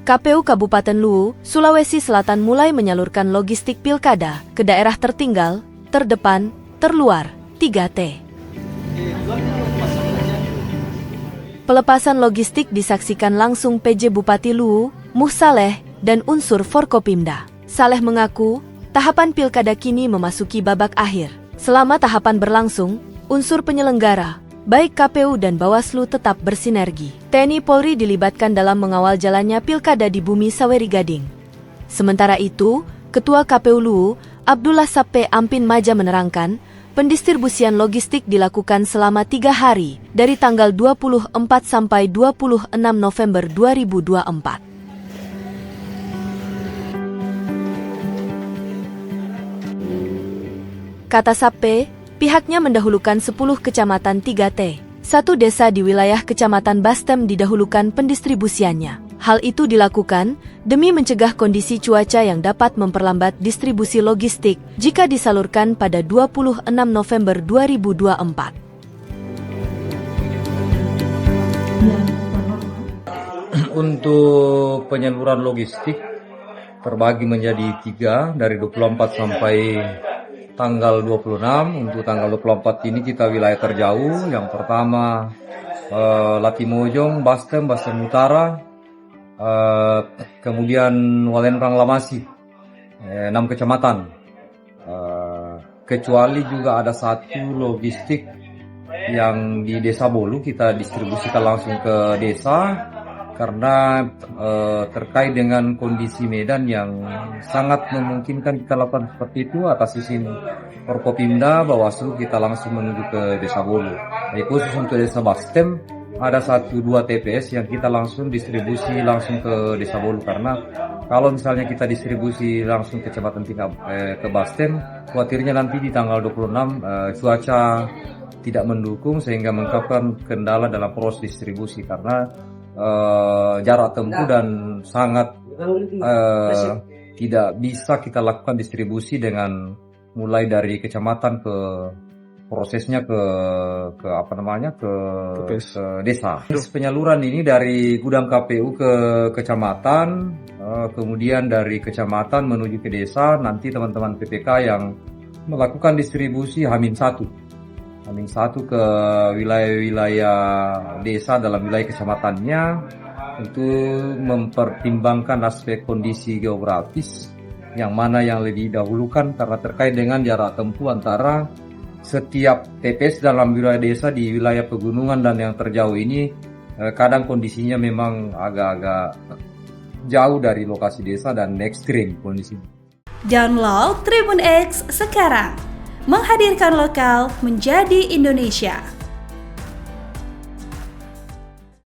KPU Kabupaten Luwu, Sulawesi Selatan mulai menyalurkan logistik pilkada ke daerah tertinggal, terdepan, terluar, 3T. Pelepasan logistik disaksikan langsung PJ Bupati Luwu, Muh Saleh, dan unsur Forkopimda. Saleh mengaku, tahapan pilkada kini memasuki babak akhir. Selama tahapan berlangsung, unsur penyelenggara, baik KPU dan Bawaslu tetap bersinergi. TNI Polri dilibatkan dalam mengawal jalannya pilkada di Bumi Saweri Gading. Sementara itu, Ketua KPU Luwu, Abdullah Sappe Ampin Maja menerangkan, pendistribusian logistik dilakukan selama 3 hari, dari tanggal 24 sampai 26 November 2024. Kata Sappe, pihaknya mendahulukan 10 kecamatan 3T. 1 desa di wilayah Kecamatan Bastem didahulukan pendistribusiannya. Hal itu dilakukan demi mencegah kondisi cuaca yang dapat memperlambat distribusi logistik jika disalurkan pada 26 November 2024. Untuk penyaluran logistik terbagi menjadi 3 dari 24 sampai tanggal 26. Untuk tanggal 24 ini kita wilayah terjauh. Yang pertama Latimojong, Bastem Utara, kemudian Walendrang Lamasi, 6 kecamatan. Kecuali juga ada 1 logistik yang di Desa Bolu, kita distribusikan langsung ke desa karena terkait dengan kondisi medan yang sangat memungkinkan kita lakukan seperti itu. Atas izin Forkopimda, Bawaslu, kita langsung menuju ke Desa Bolu. Jadi khusus untuk Desa Bastem ada 1-2 TPS yang kita langsung distribusi langsung ke Desa Bolu, karena kalau misalnya kita distribusi langsung ke Kecamatan ke Bastem, khawatirnya nanti di tanggal 26 cuaca tidak mendukung sehingga menyebabkan kendala dalam proses distribusi karena jarak tempuh dan sangat tidak bisa kita lakukan distribusi dengan mulai dari kecamatan ke prosesnya ke desa. Penyaluran ini dari gudang KPU ke kecamatan, kemudian dari kecamatan menuju ke desa. Nanti teman-teman PPK yang melakukan distribusi H-1 ke wilayah-wilayah desa dalam wilayah kecamatannya untuk mempertimbangkan aspek kondisi geografis yang mana yang lebih dahulukan karena terkait dengan jarak tempuh antara setiap TPS dalam wilayah desa di wilayah pegunungan dan yang terjauh ini kadang kondisinya memang agak-agak jauh dari lokasi desa dan ekstrim kondisinya. Download Tribun X sekarang, menghadirkan lokal menjadi Indonesia.